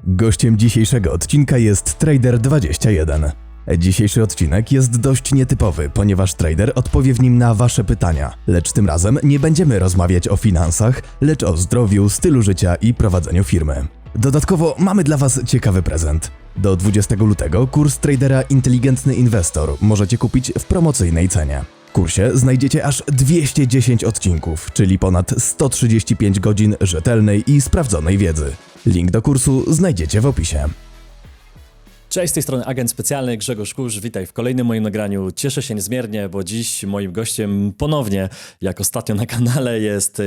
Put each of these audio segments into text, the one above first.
Gościem dzisiejszego odcinka jest Trader21. Dzisiejszy odcinek jest dość nietypowy, ponieważ Trader odpowie w nim na wasze pytania. Lecz tym razem nie będziemy rozmawiać o finansach, lecz o zdrowiu, stylu życia i prowadzeniu firmy. Dodatkowo mamy dla was ciekawy prezent. Do 20 lutego kurs Tradera Inteligentny Inwestor możecie kupić w promocyjnej cenie. W kursie znajdziecie aż 210 odcinków, czyli ponad 135 godzin rzetelnej i sprawdzonej wiedzy. Link do kursu znajdziecie w opisie. Cześć, z tej strony agent specjalny Grzegorz Kurz. Witaj w kolejnym moim nagraniu. Cieszę się niezmiernie, bo dziś moim gościem ponownie, jak ostatnio na kanale, jest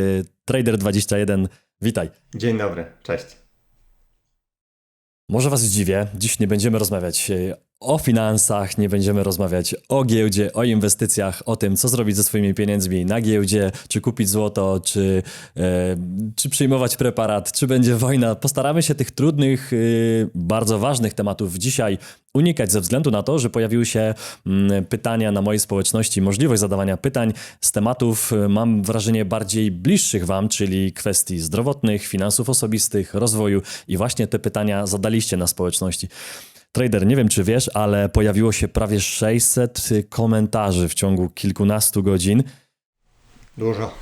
Trader21. Witaj. Dzień dobry, cześć. Może was zdziwię, dziś nie będziemy rozmawiać o finansach, nie będziemy rozmawiać o giełdzie, o inwestycjach, o tym, co zrobić ze swoimi pieniędzmi na giełdzie, czy kupić złoto, czy przyjmować preparat, czy będzie wojna. Postaramy się tych trudnych, bardzo ważnych tematów dzisiaj unikać ze względu na to, że pojawiły się pytania na mojej społeczności, możliwość zadawania pytań z tematów, mam wrażenie, bardziej bliższych wam, czyli kwestii zdrowotnych, finansów osobistych, rozwoju i właśnie te pytania zadaliście na społeczności. Trader, nie wiem czy wiesz, ale pojawiło się prawie 600 komentarzy w ciągu kilkunastu godzin. Dużo.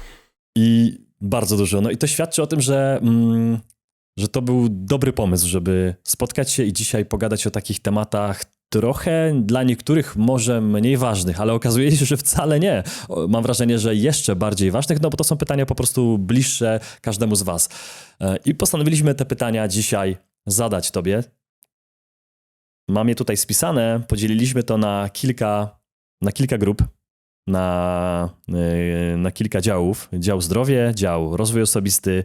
I bardzo dużo. No i to świadczy o tym, że to był dobry pomysł, żeby spotkać się i dzisiaj pogadać o takich tematach trochę dla niektórych może mniej ważnych, ale okazuje się, że wcale nie. Mam wrażenie, że jeszcze bardziej ważnych, no bo to są pytania po prostu bliższe każdemu z was. I postanowiliśmy te pytania dzisiaj zadać tobie. Mam je tutaj spisane, podzieliliśmy to na kilka grup, na kilka działów. Dział zdrowie, dział rozwój osobisty,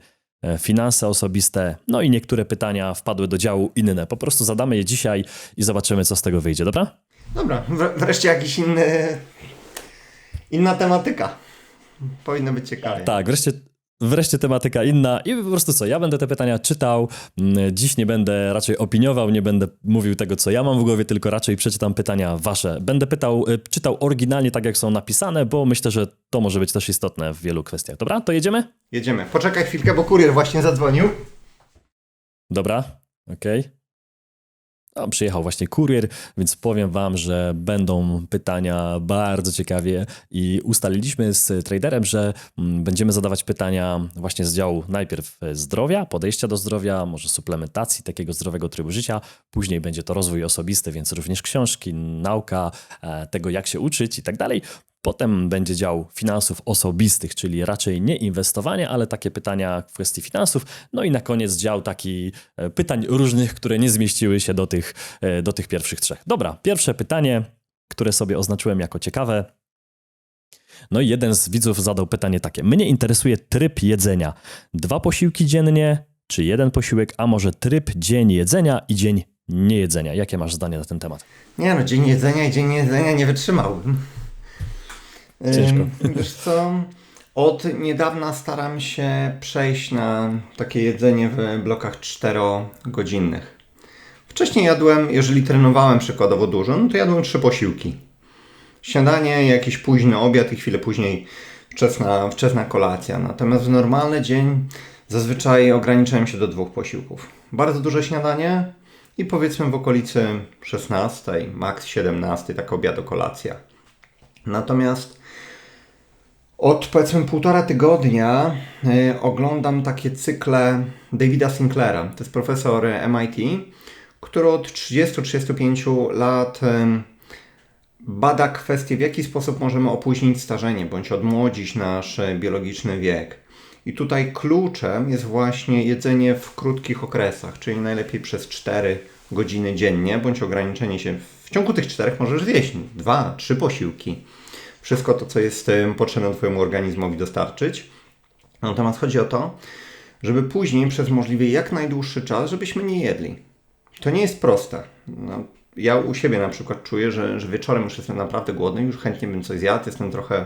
finanse osobiste, no i niektóre pytania wpadły do działu inne. Po prostu zadamy je dzisiaj i zobaczymy, co z tego wyjdzie, dobra? Dobra, wreszcie jakiś inna tematyka. Powinno być ciekawie. Tak, wreszcie tematyka inna i po prostu co, ja będę te pytania czytał, dziś nie będę raczej opiniował, nie będę mówił tego, co ja mam w głowie, tylko raczej przeczytam pytania wasze. Będę czytał oryginalnie tak, jak są napisane, bo myślę, że to może być też istotne w wielu kwestiach. Dobra, to jedziemy? Jedziemy. Poczekaj chwilkę, bo kurier właśnie zadzwonił. Dobra, okej. No, przyjechał właśnie kurier, więc powiem wam, że będą pytania bardzo ciekawie i ustaliliśmy z traderem, że będziemy zadawać pytania właśnie z działu najpierw zdrowia, podejścia do zdrowia, może suplementacji takiego zdrowego trybu życia, później będzie to rozwój osobisty, więc również książki, nauka, tego jak się uczyć i tak dalej. Potem będzie dział finansów osobistych, czyli raczej nie inwestowanie, ale takie pytania w kwestii finansów. No i na koniec dział taki pytań różnych, które nie zmieściły się do tych pierwszych trzech. Dobra, pierwsze pytanie, które sobie oznaczyłem jako ciekawe. No i jeden z widzów zadał pytanie takie. Mnie interesuje tryb jedzenia. 2 posiłki dziennie, czy 1 posiłek, a może tryb dzień jedzenia i dzień niejedzenia. Jakie masz zdanie na ten temat? Nie no, dzień jedzenia i dzień niejedzenia nie wytrzymałbym. Ciężko. Wiesz co, od niedawna staram się przejść na takie jedzenie w blokach 4-godzinnych. Wcześniej jadłem, jeżeli trenowałem przykładowo dużo, no to jadłem 3 posiłki. Śniadanie, jakiś późny obiad i chwilę później wczesna kolacja. Natomiast w normalny dzień zazwyczaj ograniczałem się do 2 posiłków. Bardzo duże śniadanie i powiedzmy w okolicy 16, maks 17, taka obiado-kolacja. Natomiast od powiedzmy 1,5 tygodnia oglądam takie cykle Davida Sinclaira. To jest profesor MIT, który od 30-35 lat bada kwestię, w jaki sposób możemy opóźnić starzenie bądź odmłodzić nasz biologiczny wiek. I tutaj kluczem jest właśnie jedzenie w krótkich okresach, czyli najlepiej przez 4 godziny dziennie, bądź ograniczenie się. W ciągu tych 4 możesz zjeść 2-3 posiłki. Wszystko to, co jest potrzebne Twojemu organizmowi dostarczyć. Natomiast chodzi o to, żeby później przez możliwie jak najdłuższy czas, żebyśmy nie jedli. To nie jest proste. No, ja u siebie na przykład czuję, że wieczorem już jestem naprawdę głodny, już chętnie bym coś zjadł, jestem trochę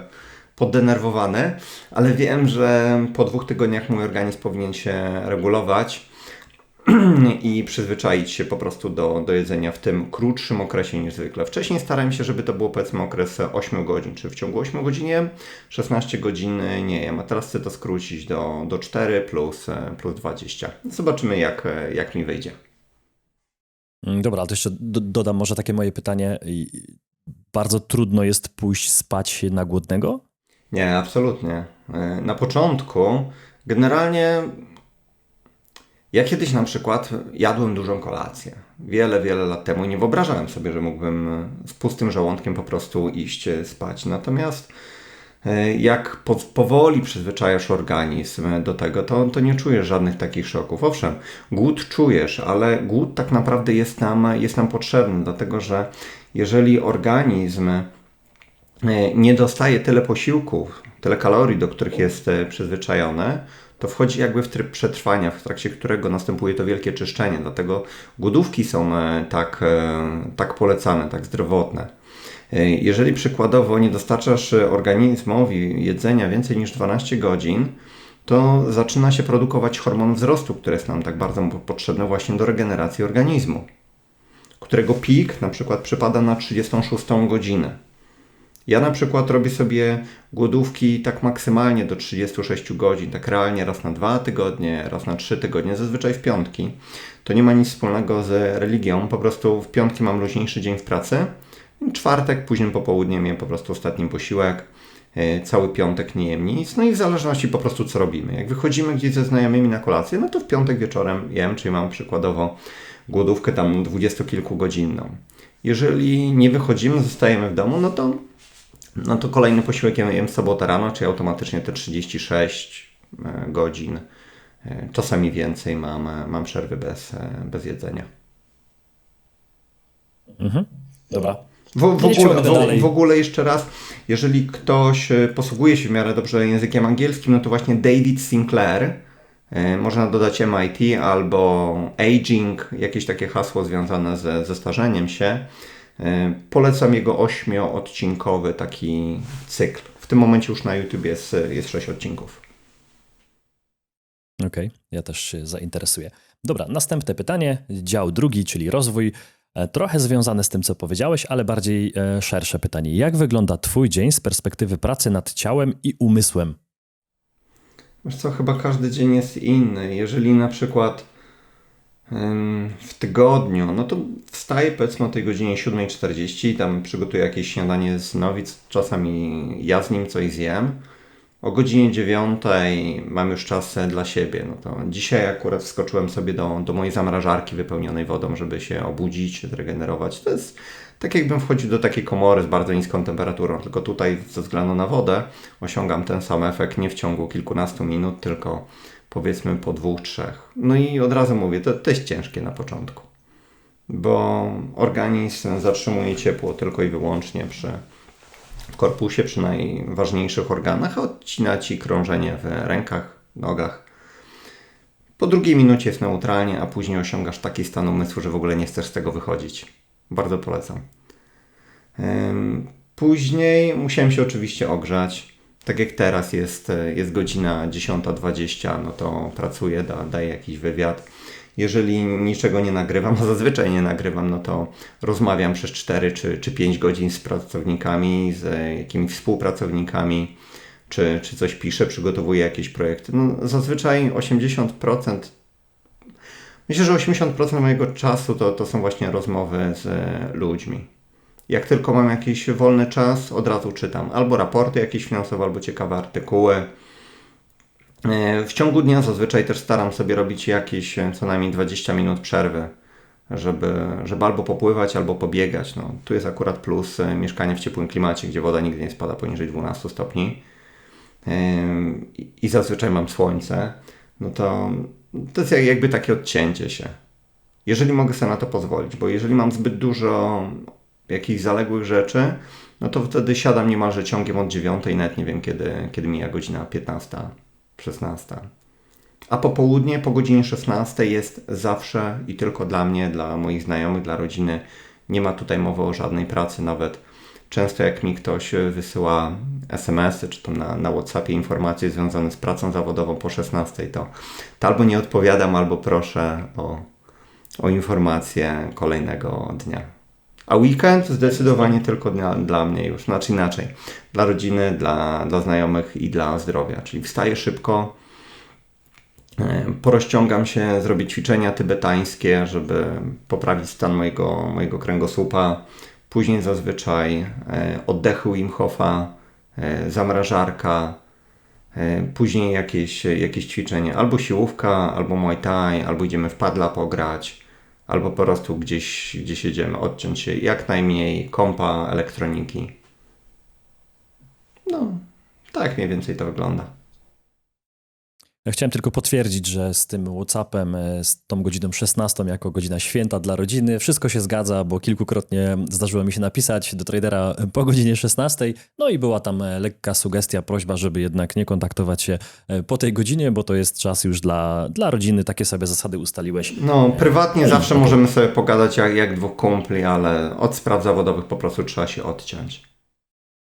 poddenerwowany, ale wiem, że po 2 tygodniach mój organizm powinien się regulować i przyzwyczaić się po prostu do jedzenia w tym krótszym okresie niż zwykle. Wcześniej starałem się, żeby to było powiedzmy okres 8 godzin, czy w ciągu 8 godzin jem, 16 godzin nie jem, a teraz chcę to skrócić do 4 plus 20. Zobaczymy jak mi wyjdzie. Dobra, to jeszcze dodam może takie moje pytanie. Bardzo trudno jest pójść spać na głodnego? Nie, absolutnie. Na początku generalnie ja kiedyś na przykład jadłem dużą kolację. Wiele, wiele lat temu i nie wyobrażałem sobie, że mógłbym z pustym żołądkiem po prostu iść spać. Natomiast jak powoli przyzwyczajasz organizm do tego, to nie czujesz żadnych takich szoków. Owszem, głód czujesz, ale głód tak naprawdę jest nam potrzebny, dlatego że jeżeli organizm nie dostaje tyle posiłków, tyle kalorii, do których jest przyzwyczajony, to wchodzi jakby w tryb przetrwania, w trakcie którego następuje to wielkie czyszczenie. Dlatego głodówki są tak polecane, tak zdrowotne. Jeżeli przykładowo nie dostarczasz organizmowi jedzenia więcej niż 12 godzin, to zaczyna się produkować hormon wzrostu, który jest nam tak bardzo potrzebny właśnie do regeneracji organizmu, którego pik na przykład przypada na 36 godzinę. Ja na przykład robię sobie głodówki tak maksymalnie do 36 godzin, tak realnie raz na 2 tygodnie, raz na 3 tygodnie, zazwyczaj w piątki. To nie ma nic wspólnego z religią, po prostu w piątki mam luźniejszy dzień w pracy. Czwartek, późnym popołudniem jem po prostu ostatni posiłek, cały piątek nie jem nic, no i w zależności po prostu co robimy. Jak wychodzimy gdzieś ze znajomymi na kolację, no to w piątek wieczorem jem, czyli mam przykładowo głodówkę tam 20-kilkugodzinną. Jeżeli nie wychodzimy, zostajemy w domu, no to kolejny posiłek jem w sobotę rano, czyli automatycznie te 36 godzin, czasami więcej mam przerwy bez jedzenia. Mhm. Dobra. W ogóle jeszcze raz, jeżeli ktoś posługuje się w miarę dobrze językiem angielskim, no to właśnie David Sinclair, można dodać MIT albo aging, jakieś takie hasło związane ze starzeniem się. Polecam jego 8-odcinkowy taki cykl. W tym momencie już na YouTube jest 6 odcinków. Okej, ja też się zainteresuję. Dobra, następne pytanie, dział drugi, czyli rozwój. Trochę związane z tym, co powiedziałeś, ale bardziej szersze pytanie. Jak wygląda Twój dzień z perspektywy pracy nad ciałem i umysłem? Wiesz co, chyba każdy dzień jest inny. Jeżeli na przykład w tygodniu, no to wstaję powiedzmy o tej godzinie 7:40, tam przygotuję jakieś śniadanie z nowic, czasami ja z nim coś zjem. O godzinie 9:00 mam już czas dla siebie. No to dzisiaj akurat wskoczyłem sobie do mojej zamrażarki wypełnionej wodą, żeby się obudzić, zregenerować. To jest tak jakbym wchodził do takiej komory z bardzo niską temperaturą, tylko tutaj ze względu na wodę osiągam ten sam efekt nie w ciągu kilkunastu minut, tylko powiedzmy po 2-3. No i od razu mówię, to jest ciężkie na początku, bo organizm zatrzymuje ciepło tylko i wyłącznie w korpusie, przy najważniejszych organach, a odcina Ci krążenie w rękach, nogach. Po drugiej minucie jest neutralnie, a później osiągasz taki stan umysłu, że w ogóle nie chcesz z tego wychodzić. Bardzo polecam. Później musiałem się oczywiście ogrzać. Tak jak teraz jest godzina 10:20, no to pracuję, daję jakiś wywiad. Jeżeli niczego nie nagrywam, a zazwyczaj nie nagrywam, no to rozmawiam przez 4 czy 5 godzin z pracownikami, z jakimiś współpracownikami, czy coś piszę, przygotowuję jakieś projekty. No, zazwyczaj 80%, myślę, że 80% mojego czasu to są właśnie rozmowy z ludźmi. Jak tylko mam jakiś wolny czas, od razu czytam albo raporty jakieś finansowe, albo ciekawe artykuły. W ciągu dnia zazwyczaj też staram sobie robić jakieś co najmniej 20 minut przerwy, żeby albo popływać, albo pobiegać. No, tu jest akurat plus mieszkania w ciepłym klimacie, gdzie woda nigdy nie spada poniżej 12 stopni i zazwyczaj mam słońce. No to jest jakby takie odcięcie się. Jeżeli mogę sobie na to pozwolić, bo jeżeli mam zbyt dużo jakichś zaległych rzeczy, no to wtedy siadam niemalże ciągiem od 9:00 i nawet nie wiem kiedy mija godzina 15, 16. A popołudnie po godzinie 16 jest zawsze i tylko dla mnie, dla moich znajomych, dla rodziny. Nie ma tutaj mowy o żadnej pracy nawet. Często jak mi ktoś wysyła SMS-y, czy tam na WhatsAppie informacje związane z pracą zawodową po 16, to albo nie odpowiadam, albo proszę o informację kolejnego dnia. A weekend zdecydowanie tylko dla mnie już, znaczy inaczej, dla rodziny, dla znajomych i dla zdrowia. Czyli wstaję szybko, Porozciągam się, zrobię ćwiczenia tybetańskie, żeby poprawić stan mojego kręgosłupa. Później zazwyczaj oddechy Wim Hofa, zamrażarka, później jakieś ćwiczenie, albo siłówka, albo Muay Thai, albo idziemy w padla pograć, albo po prostu gdzieś jedziemy, odciąć się jak najmniej kompa, elektroniki. No, tak mniej więcej to wygląda. Ja chciałem tylko potwierdzić, że z tym WhatsAppem, z tą godziną 16 jako godzina święta dla rodziny, wszystko się zgadza, bo kilkukrotnie zdarzyło mi się napisać do tradera po godzinie 16, no i była tam lekka sugestia, prośba, żeby jednak nie kontaktować się po tej godzinie, bo to jest czas już dla rodziny, takie sobie zasady ustaliłeś. No, prywatnie zawsze możemy sobie pogadać jak dwóch kumpli, ale od spraw zawodowych po prostu trzeba się odciąć.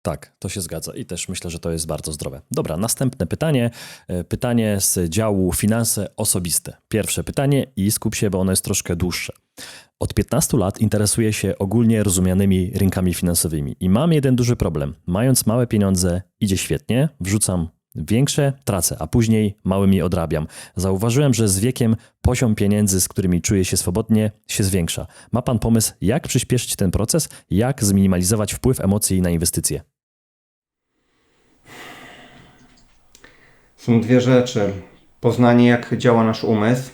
Tak, to się zgadza i też myślę, że to jest bardzo zdrowe. Dobra, następne pytanie. Pytanie z działu finanse osobiste. Pierwsze pytanie i skup się, bo ono jest troszkę dłuższe. Od 15 lat interesuję się ogólnie rozumianymi rynkami finansowymi i mam jeden duży problem. Mając małe pieniądze, idzie świetnie, wrzucam większe, tracę, a później małymi odrabiam. Zauważyłem, że z wiekiem poziom pieniędzy, z którymi czuję się swobodnie, się zwiększa. Ma pan pomysł, jak przyspieszyć ten proces? Jak zminimalizować wpływ emocji na inwestycje? Są dwie rzeczy. Poznanie, jak działa nasz umysł.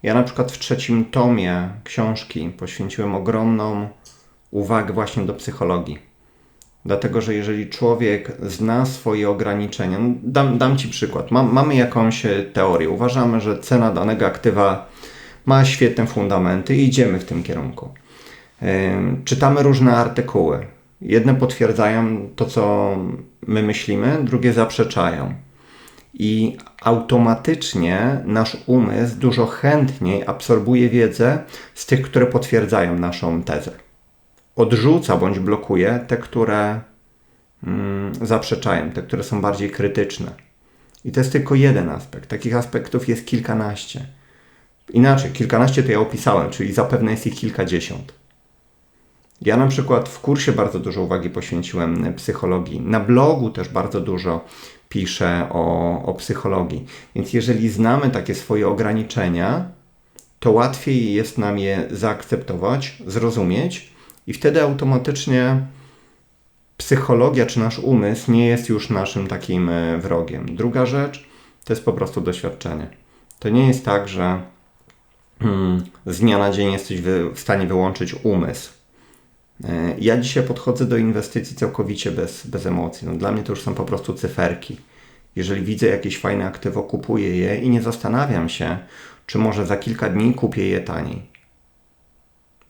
Ja na przykład w 3. tomie książki poświęciłem ogromną uwagę właśnie do psychologii. Dlatego, że jeżeli człowiek zna swoje ograniczenia, dam Ci przykład. Mamy jakąś teorię. Uważamy, że cena danego aktywa ma świetne fundamenty i idziemy w tym kierunku. Czytamy różne artykuły. Jedne potwierdzają to, co my myślimy, drugie zaprzeczają. I automatycznie nasz umysł dużo chętniej absorbuje wiedzę z tych, które potwierdzają naszą tezę. Odrzuca bądź blokuje te, które zaprzeczają, te, które są bardziej krytyczne. I to jest tylko jeden aspekt. Takich aspektów jest kilkanaście. Inaczej, kilkanaście to ja opisałem, czyli zapewne jest ich kilkadziesiąt. Ja na przykład w kursie bardzo dużo uwagi poświęciłem psychologii. Na blogu też bardzo dużo piszę o psychologii. Więc jeżeli znamy takie swoje ograniczenia, to łatwiej jest nam je zaakceptować, zrozumieć i wtedy automatycznie psychologia czy nasz umysł nie jest już naszym takim wrogiem. Druga rzecz to jest po prostu doświadczenie. To nie jest tak, że z dnia na dzień jesteś w stanie wyłączyć umysł. Ja dzisiaj podchodzę do inwestycji całkowicie bez emocji. No, dla mnie to już są po prostu cyferki. Jeżeli widzę jakieś fajne aktywo, kupuję je i nie zastanawiam się, czy może za kilka dni kupię je taniej.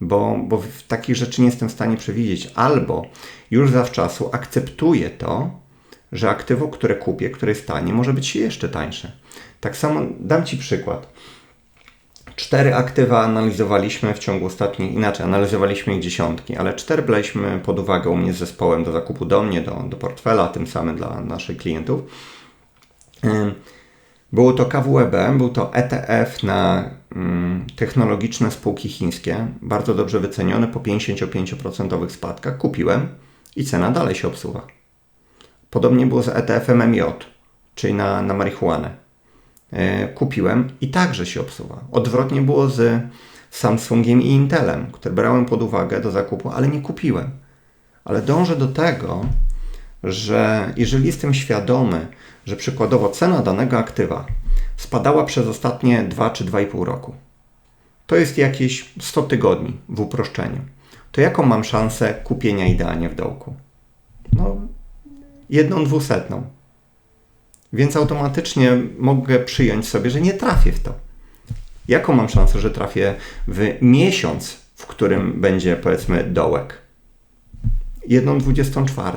Bo takich rzeczy nie jestem w stanie przewidzieć. Albo już zawczasu akceptuję to, że aktywo, które kupię, które jest tanie, może być jeszcze tańsze. Tak samo dam Ci przykład. 4 aktywa analizowaliśmy w ciągu ostatnich, inaczej, analizowaliśmy ich dziesiątki, ale 4 braliśmy pod uwagę u mnie z zespołem do zakupu do mnie, do portfela, tym samym dla naszych klientów. Było to KWEB, był to ETF na technologiczne spółki chińskie, bardzo dobrze wyceniony po 55% spadkach. Kupiłem i cena dalej się obsuwa. Podobnie było z ETF-em MJ, czyli na marihuanę. Kupiłem i także się obsuwa. Odwrotnie było z Samsungiem i Intelem, które brałem pod uwagę do zakupu, ale nie kupiłem. Ale dążę do tego, że jeżeli jestem świadomy, że przykładowo cena danego aktywa spadała przez ostatnie 2 czy 2,5 roku, to jest jakieś 100 tygodni w uproszczeniu, to jaką mam szansę kupienia idealnie w dołku? No, 1/200. Więc automatycznie mogę przyjąć sobie, że nie trafię w to. Jaką mam szansę, że trafię w miesiąc, w którym będzie, powiedzmy, dołek? 1/24.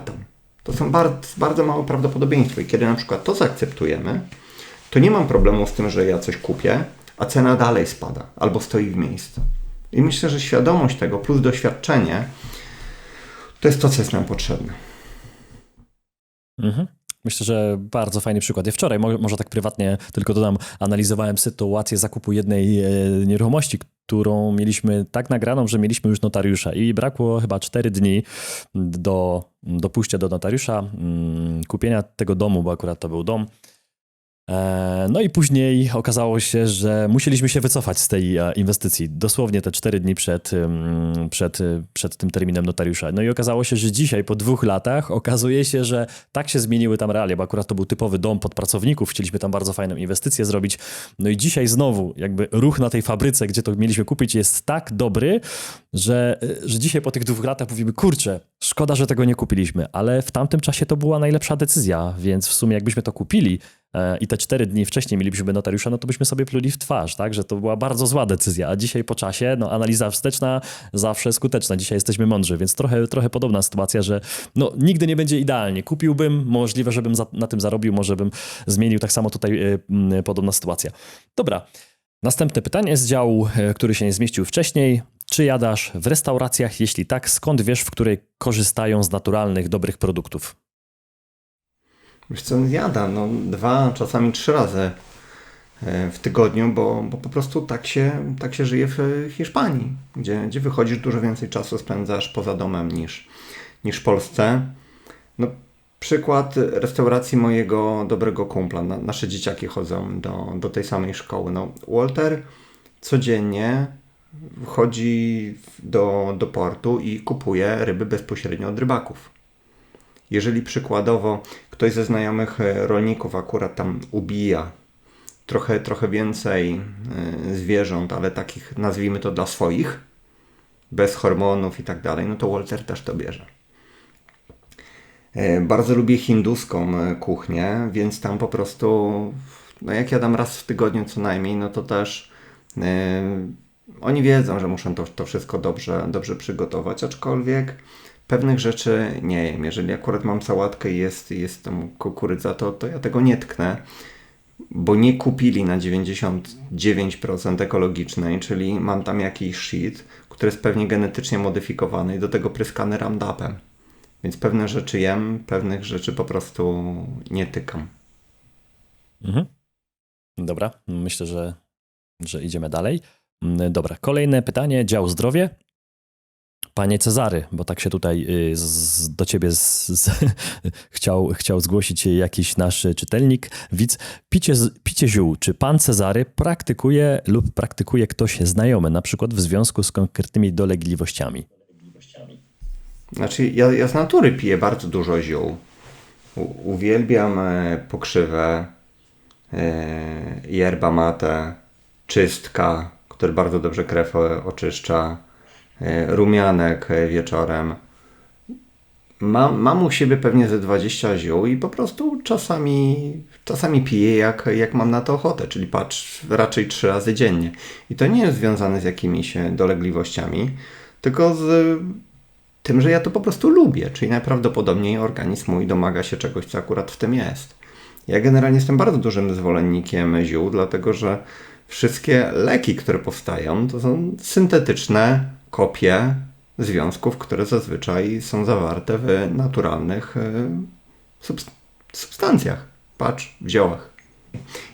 To są bardzo małe prawdopodobieństwo. I kiedy na przykład to zaakceptujemy, to nie mam problemu z tym, że ja coś kupię, a cena dalej spada albo stoi w miejscu. I myślę, że świadomość tego plus doświadczenie to jest to, co jest nam potrzebne. Myślę, że bardzo fajny przykład. Ja wczoraj, może tak prywatnie tylko dodam, analizowałem sytuację zakupu jednej nieruchomości, którą mieliśmy tak nagraną, że mieliśmy już notariusza i brakło chyba 4 dni do pójścia do notariusza, kupienia tego domu, bo akurat to był dom. No i później okazało się, że musieliśmy się wycofać z tej inwestycji. Dosłownie te 4 dni przed tym terminem notariusza. No i okazało się, że dzisiaj po 2 latach okazuje się, że tak się zmieniły tam realia, bo akurat to był typowy dom pod pracowników. Chcieliśmy tam bardzo fajną inwestycję zrobić. No i dzisiaj znowu jakby ruch na tej fabryce, gdzie to mieliśmy kupić, jest tak dobry, że dzisiaj po tych 2 latach mówimy, kurczę, szkoda, że tego nie kupiliśmy, ale w tamtym czasie to była najlepsza decyzja, więc w sumie jakbyśmy to kupili i te 4 dni wcześniej mielibyśmy notariusza, no to byśmy sobie pluli w twarz, tak, że to była bardzo zła decyzja, a dzisiaj po czasie, no analiza wsteczna zawsze skuteczna, dzisiaj jesteśmy mądrzy, więc trochę podobna sytuacja, że no nigdy nie będzie idealnie, kupiłbym, możliwe, żebym na tym zarobił, może bym zmienił, tak samo tutaj podobna sytuacja. Dobra, następne pytanie z działu, który się nie zmieścił wcześniej. Czy jadasz w restauracjach? Jeśli tak, skąd wiesz, w której korzystają z naturalnych, dobrych produktów? Wiesz co, jadam 2, czasami 3 razy w tygodniu, bo po prostu tak się żyje w Hiszpanii, gdzie wychodzisz, dużo więcej czasu spędzasz poza domem niż w Polsce. No, przykład restauracji mojego dobrego kumpla. Nasze dzieciaki chodzą do tej samej szkoły. No, Walter codziennie wchodzi do portu i kupuje ryby bezpośrednio od rybaków. Jeżeli przykładowo ktoś ze znajomych rolników akurat tam ubija trochę więcej zwierząt, ale takich, nazwijmy to, dla swoich, bez hormonów i tak dalej, no to Walter też to bierze. Bardzo lubię hinduską kuchnię, więc tam po prostu, no jak jadam raz w tygodniu co najmniej, no to też oni wiedzą, że muszą to wszystko dobrze przygotować, aczkolwiek pewnych rzeczy nie jem. Jeżeli akurat mam sałatkę i jest tam kukurydza, to ja tego nie tknę, bo nie kupili na 99% ekologicznej, czyli mam tam jakiś shit, który jest pewnie genetycznie modyfikowany i do tego pryskany Roundupem. Więc pewne rzeczy jem, pewnych rzeczy po prostu nie tykam. Mhm. Dobra, myślę, że idziemy dalej. Dobra, kolejne pytanie, dział zdrowie. Panie Cezary, bo tak się tutaj do ciebie chciał zgłosić jakiś nasz czytelnik, widz. Picie ziół. Czy pan Cezary praktykuje lub praktykuje ktoś znajomy, na przykład w związku z konkretnymi dolegliwościami? Znaczy, ja z natury piję bardzo dużo ziół. Uwielbiam pokrzywę, yerba mate, czystka, który bardzo dobrze krew oczyszcza, rumianek wieczorem. Mam u siebie pewnie ze 20 ziół i po prostu czasami piję jak mam na to ochotę, czyli patrz raczej 3 razy dziennie. I to nie jest związane z jakimiś dolegliwościami, tylko z tym, że ja to po prostu lubię, czyli najprawdopodobniej organizm mój domaga się czegoś, co akurat w tym jest. Ja generalnie jestem bardzo dużym zwolennikiem ziół, dlatego że wszystkie leki, które powstają, to są syntetyczne kopie związków, które zazwyczaj są zawarte w naturalnych substancjach. Patrz, w ziołach.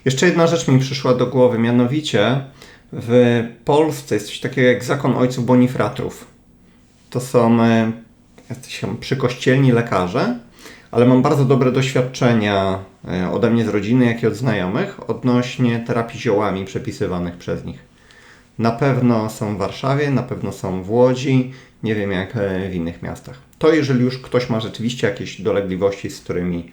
Jeszcze jedna rzecz mi przyszła do głowy, mianowicie w Polsce jest coś takiego jak zakon ojców Bonifratrów. To są przykościelni lekarze, ale mam bardzo dobre doświadczenia ode mnie z rodziny, jak i od znajomych odnośnie terapii ziołami przepisywanych przez nich. Na pewno są w Warszawie, na pewno są w Łodzi, nie wiem jak w innych miastach. To jeżeli już ktoś ma rzeczywiście jakieś dolegliwości, z którymi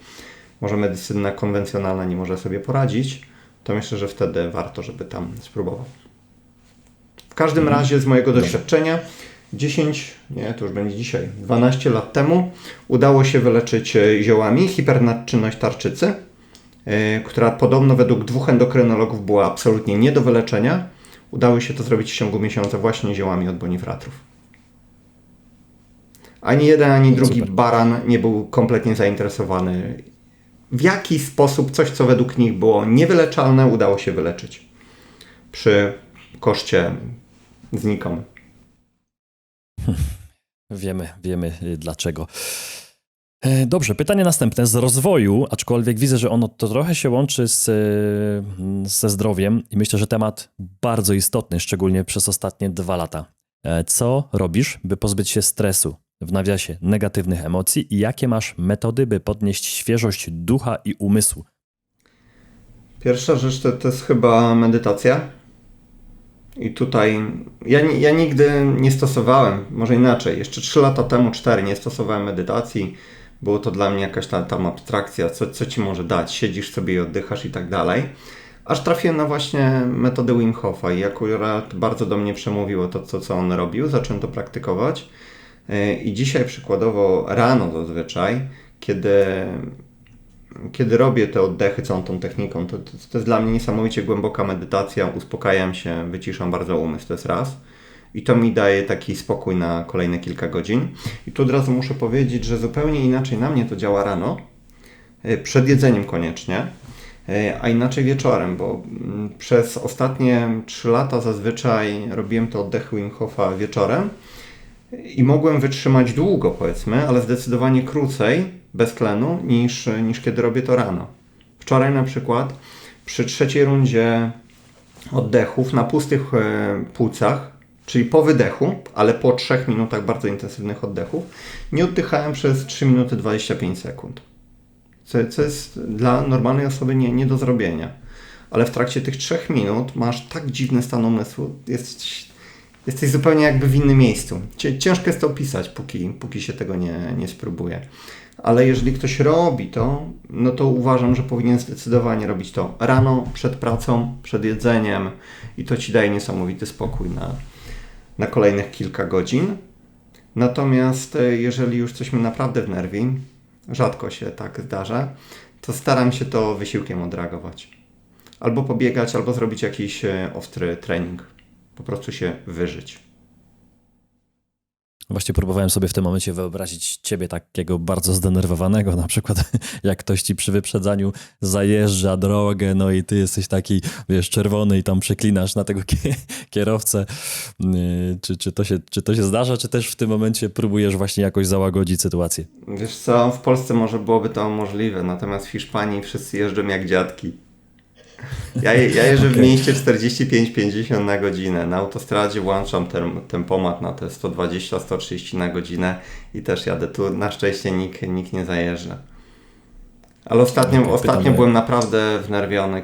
może medycyna konwencjonalna nie może sobie poradzić, to myślę, że wtedy warto, żeby tam spróbował. W każdym razie z mojego doświadczenia 12 lat temu udało się wyleczyć ziołami hipernadczynność tarczycy, która podobno według 2 endokrynologów była absolutnie nie do wyleczenia. Udało się to zrobić w ciągu miesiąca właśnie ziołami od Bonifratrów. Ani jeden, ani drugi baran nie był kompletnie zainteresowany. W jaki sposób coś, co według nich było niewyleczalne, udało się wyleczyć. Przy koszcie znikomym. Wiemy dlaczego. Dobrze, pytanie następne z rozwoju, aczkolwiek widzę, że ono to trochę się łączy ze zdrowiem i myślę, że temat bardzo istotny, szczególnie przez ostatnie 2 lata. Co robisz, by pozbyć się stresu, w nawiasie negatywnych emocji i jakie masz metody, by podnieść świeżość ducha i umysłu? Pierwsza rzecz to jest chyba medytacja. I tutaj ja nigdy nie stosowałem, może inaczej, jeszcze 3 lata temu, 4, nie stosowałem medytacji. Było to dla mnie jakaś tam abstrakcja, co ci może dać, siedzisz sobie i oddychasz i tak dalej. Aż trafiłem na właśnie metodę Wim Hofa i akurat bardzo do mnie przemówiło to, co on robił, zacząłem to praktykować. I dzisiaj przykładowo rano zazwyczaj, kiedy robię te oddechy całą tą techniką, to jest dla mnie niesamowicie głęboka medytacja, uspokajam się, wyciszam bardzo umysł, to jest raz. I to mi daje taki spokój na kolejne kilka godzin. I tu od razu muszę powiedzieć, że zupełnie inaczej na mnie to działa rano, przed jedzeniem koniecznie, a inaczej wieczorem, bo przez ostatnie 3 lata zazwyczaj robiłem te oddechy Wim Hofa wieczorem i mogłem wytrzymać długo, powiedzmy, ale zdecydowanie krócej, bez tlenu, niż kiedy robię to rano. Wczoraj na przykład przy 3. rundzie oddechów na pustych płucach, czyli po wydechu, ale po 3 minutach bardzo intensywnych oddechów, nie oddychałem przez 3 minuty 25 sekund. Co jest dla normalnej osoby nie do zrobienia. Ale w trakcie tych 3 minut masz tak dziwny stan umysłu, jesteś zupełnie jakby w innym miejscu. Ciężko jest to opisać, póki się tego nie spróbuje. Ale jeżeli ktoś robi to, no to uważam, że powinien zdecydowanie robić to rano, przed pracą, przed jedzeniem i to ci daje niesamowity spokój na kolejnych kilka godzin. Natomiast jeżeli już coś mnie naprawdę wnerwi, rzadko się tak zdarza, to staram się to wysiłkiem odreagować. Albo pobiegać, albo zrobić jakiś ostry trening. Po prostu się wyżyć. Właśnie próbowałem sobie w tym momencie wyobrazić ciebie takiego bardzo zdenerwowanego, na przykład jak ktoś ci przy wyprzedzaniu zajeżdża drogę, no i ty jesteś taki, wiesz, czerwony i tam przeklinasz na tego kierowcę. Czy to się zdarza, czy też w tym momencie próbujesz właśnie jakoś załagodzić sytuację? Wiesz co, w Polsce może byłoby to możliwe, natomiast w Hiszpanii wszyscy jeżdżą jak dziadki. Ja jeżdżę w mieście 45-50 na godzinę. Na autostradzie włączam tempomat na te 120-130 na godzinę i też jadę. Tu na szczęście nikt nie zajeżdża. Ale ostatnio byłem naprawdę wnerwiony,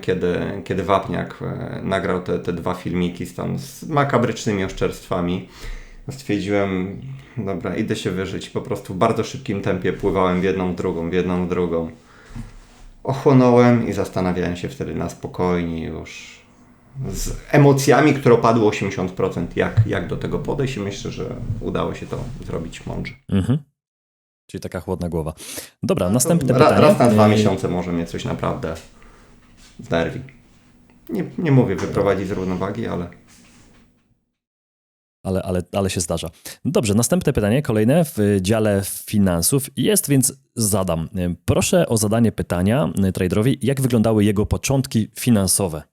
kiedy Wapniak nagrał te 2 filmiki z makabrycznymi oszczerstwami. Stwierdziłem, dobra, idę się wyżyć. Po prostu w bardzo szybkim tempie pływałem w jedną w drugą. Ochłonąłem i zastanawiałem się wtedy na spokojnie już z emocjami, które opadły 80%, jak do tego podejść i myślę, że udało się to zrobić mądrze. Czyli taka chłodna głowa. Dobra, następne pytanie. Raz na 2 miesiące może mnie coś naprawdę wnerwi. Nie mówię wyprowadzić z równowagi, ale... Ale się zdarza. Dobrze, następne pytanie, kolejne w dziale finansów jest, więc zadam. Proszę o zadanie pytania traderowi, jak wyglądały jego początki finansowe?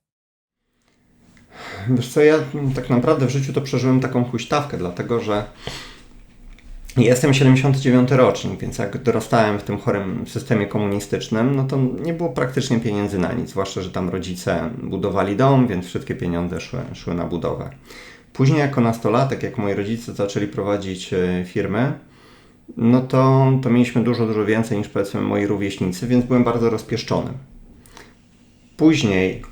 Wiesz co, ja tak naprawdę w życiu to przeżyłem taką huśtawkę, dlatego że jestem 79 rocznik, więc jak dorastałem w tym chorym systemie komunistycznym, no to nie było praktycznie pieniędzy na nic, zwłaszcza, że tam rodzice budowali dom, więc wszystkie pieniądze szły na budowę. Później jako nastolatek, jak moi rodzice zaczęli prowadzić firmy, no to mieliśmy dużo więcej niż powiedzmy moi rówieśnicy, więc byłem bardzo rozpieszczony. Później,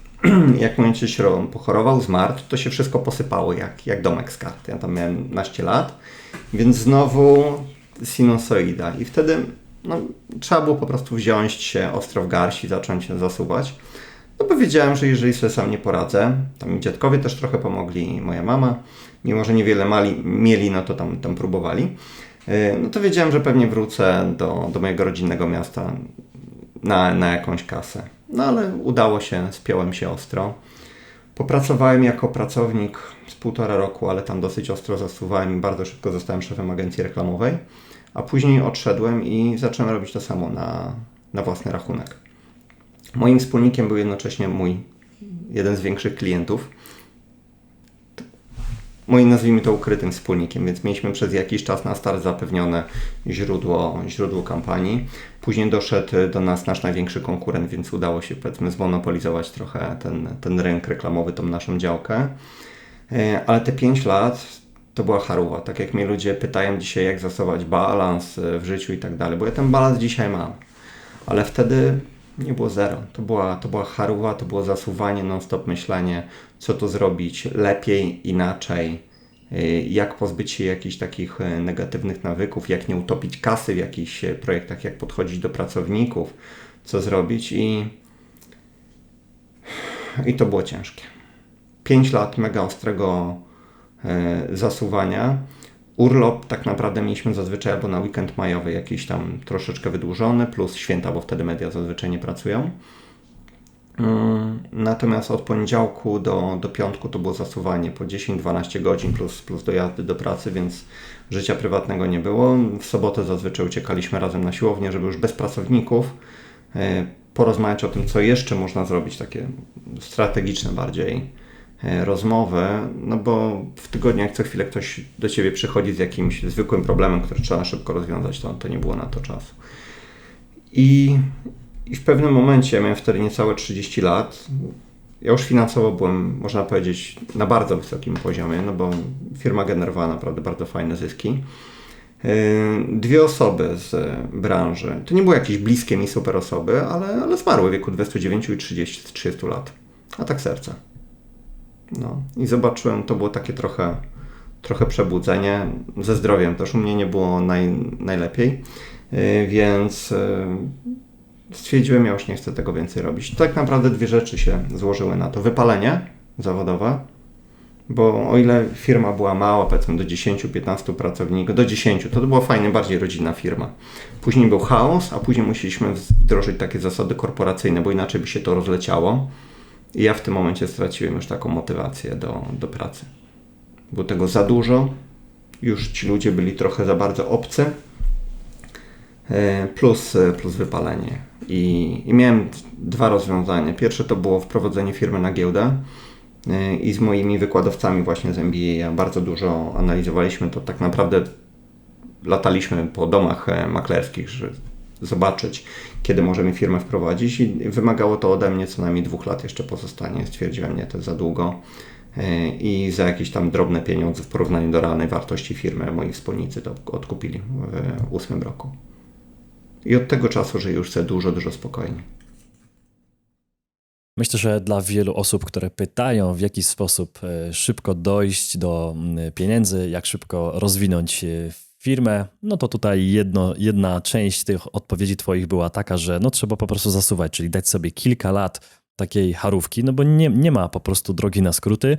jak mój ojciec pochorował, zmarł, to się wszystko posypało jak domek z kart. Ja tam miałem 12 lat, więc znowu sinusoida. I wtedy trzeba było po prostu wziąć się ostro w garść i zacząć się zasuwać. No bo wiedziałem, że jeżeli sobie sam nie poradzę, tam mi dziadkowie też trochę pomogli, moja mama, mimo że niewiele mieli, no to tam próbowali, no to wiedziałem, że pewnie wrócę do mojego rodzinnego miasta na jakąś kasę. No ale udało się, spiąłem się ostro. Popracowałem jako pracownik z 1,5 roku, ale tam dosyć ostro zasuwałem i bardzo szybko zostałem szefem agencji reklamowej, a później odszedłem i zacząłem robić to samo na własny rachunek. Moim wspólnikiem był jednocześnie jeden z większych klientów. Moim, nazwijmy to, ukrytym wspólnikiem, więc mieliśmy przez jakiś czas na start zapewnione źródło kampanii. Później doszedł do nas nasz największy konkurent, więc udało się, powiedzmy, zmonopolizować trochę ten rynek reklamowy, tą naszą działkę. Ale te 5 lat to była charuwa. Tak jak mnie ludzie pytają dzisiaj, jak zastosować balans w życiu i tak dalej, bo ja ten balans dzisiaj mam. Ale wtedy Nie było zero. To była charuwa, to było zasuwanie, non-stop myślenie, co tu zrobić lepiej, inaczej, jak pozbyć się jakichś takich negatywnych nawyków, jak nie utopić kasy w jakichś projektach, jak podchodzić do pracowników, co zrobić i to było ciężkie. 5 lat mega ostrego zasuwania. Urlop tak naprawdę mieliśmy zazwyczaj albo na weekend majowy jakiś tam troszeczkę wydłużony, plus święta, bo wtedy media zazwyczaj nie pracują. Natomiast od poniedziałku do piątku to było zasuwanie po 10-12 godzin plus dojazdy do pracy, więc życia prywatnego nie było. W sobotę zazwyczaj uciekaliśmy razem na siłownię, żeby już bez pracowników porozmawiać o tym, co jeszcze można zrobić, takie strategiczne bardziej rozmowy, no bo w tygodniu jak co chwilę ktoś do Ciebie przychodzi z jakimś zwykłym problemem, który trzeba szybko rozwiązać, to nie było na to czasu. I w pewnym momencie, ja miałem wtedy niecałe 30 lat, ja już finansowo byłem, można powiedzieć, na bardzo wysokim poziomie, no bo firma generowała naprawdę bardzo fajne zyski. 2 osoby z branży, to nie były jakieś bliskie mi super osoby, ale zmarły w wieku 29 i 30 lat. A tak serce. No i zobaczyłem, to było takie trochę przebudzenie. Ze zdrowiem też u mnie nie było najlepiej, więc stwierdziłem, ja już nie chcę tego więcej robić. Tak naprawdę 2 rzeczy się złożyły na to. Wypalenie zawodowe, bo o ile firma była mała, powiedzmy do 10-15 pracowników, do 10, to była fajnie, bardziej rodzinna firma. Później był chaos, a później musieliśmy wdrożyć takie zasady korporacyjne, bo inaczej by się to rozleciało. I ja w tym momencie straciłem już taką motywację do pracy. Było tego za dużo, już ci ludzie byli trochę za bardzo obcy, plus wypalenie. I miałem 2 rozwiązania. Pierwsze to było wprowadzenie firmy na giełdę i z moimi wykładowcami właśnie z MBA bardzo dużo analizowaliśmy to. Tak naprawdę lataliśmy po domach maklerskich, żeby zobaczyć, kiedy możemy firmę wprowadzić i wymagało to ode mnie co najmniej 2 lat jeszcze pozostanie. Stwierdziłem, nie, to jest za długo i za jakieś tam drobne pieniądze w porównaniu do realnej wartości firmy moi wspólnicy to odkupili w 8 roku. I od tego czasu żyję już sobie dużo spokojniej. Myślę, że dla wielu osób, które pytają, w jaki sposób szybko dojść do pieniędzy, jak szybko rozwinąć firmę, no to tutaj jedna część tych odpowiedzi Twoich była taka, że no trzeba po prostu zasuwać, czyli dać sobie kilka lat takiej charówki, no bo nie ma po prostu drogi na skróty.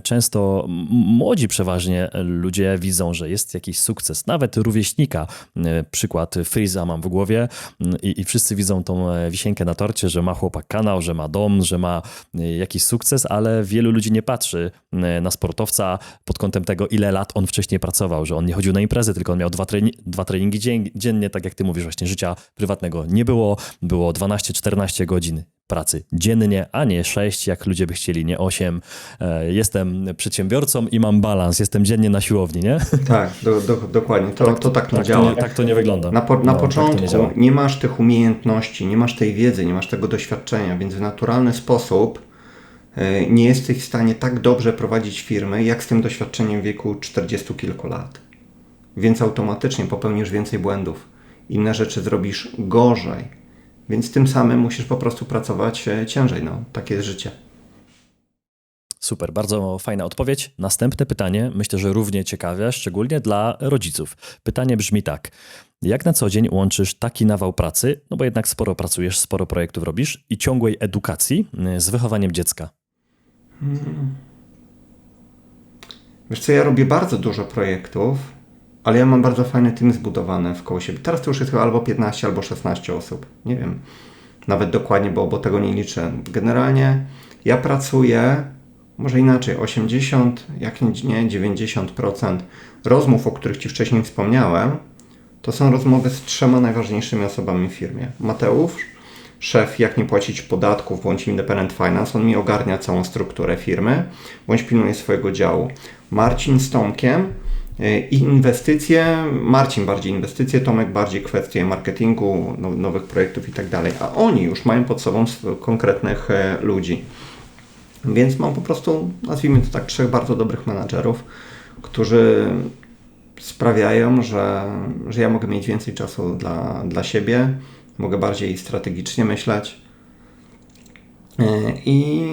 Często młodzi przeważnie ludzie widzą, że jest jakiś sukces, nawet rówieśnika, przykład Freeza mam w głowie i wszyscy widzą tą wisienkę na torcie, że ma chłopak kanał, że ma dom, że ma jakiś sukces, ale wielu ludzi nie patrzy na sportowca pod kątem tego, ile lat on wcześniej pracował, że on nie chodził na imprezy, tylko on miał 2 treningi dziennie, tak jak ty mówisz, właśnie życia prywatnego nie było 12-14 godzin pracy dziennie, a nie 6, jak ludzie by chcieli, nie 8. Jestem przedsiębiorcą i mam balans, jestem dziennie na siłowni, nie? Tak, dokładnie. To tak nie działa. Tak to nie wygląda. Na początku nie masz tych umiejętności, nie masz tej wiedzy, nie masz tego doświadczenia, więc w naturalny sposób nie jesteś w stanie tak dobrze prowadzić firmy, jak z tym doświadczeniem w wieku 40 kilku lat. Więc automatycznie popełnisz więcej błędów. Inne rzeczy zrobisz gorzej. Więc tym samym musisz po prostu pracować ciężej. No, takie jest życie. Super, bardzo fajna odpowiedź. Następne pytanie, myślę, że równie ciekawe, szczególnie dla rodziców. Pytanie brzmi tak. Jak na co dzień łączysz taki nawał pracy, no bo jednak sporo pracujesz, sporo projektów robisz i ciągłej edukacji z wychowaniem dziecka? Wiesz co, ja robię bardzo dużo projektów, ale ja mam bardzo fajny team zbudowany wkoło siebie. Teraz to już jest chyba albo 15, albo 16 osób. Nie wiem nawet dokładnie, bo tego nie liczę. Generalnie ja pracuję, może inaczej, 80, jak nie 90% rozmów, o których Ci wcześniej wspomniałem, to są rozmowy z 3 najważniejszymi osobami w firmie. Mateusz, szef, jak nie płacić podatków, bądź Independent Finance, on mi ogarnia całą strukturę firmy, bądź pilnuje swojego działu. Marcin z Tomkiem, i inwestycje, Marcin bardziej inwestycje, Tomek bardziej kwestie marketingu, nowych projektów i tak dalej, a oni już mają pod sobą konkretnych ludzi. Więc mam po prostu, nazwijmy to tak, 3 bardzo dobrych menadżerów, którzy sprawiają, że ja mogę mieć więcej czasu dla siebie, mogę bardziej strategicznie myśleć. I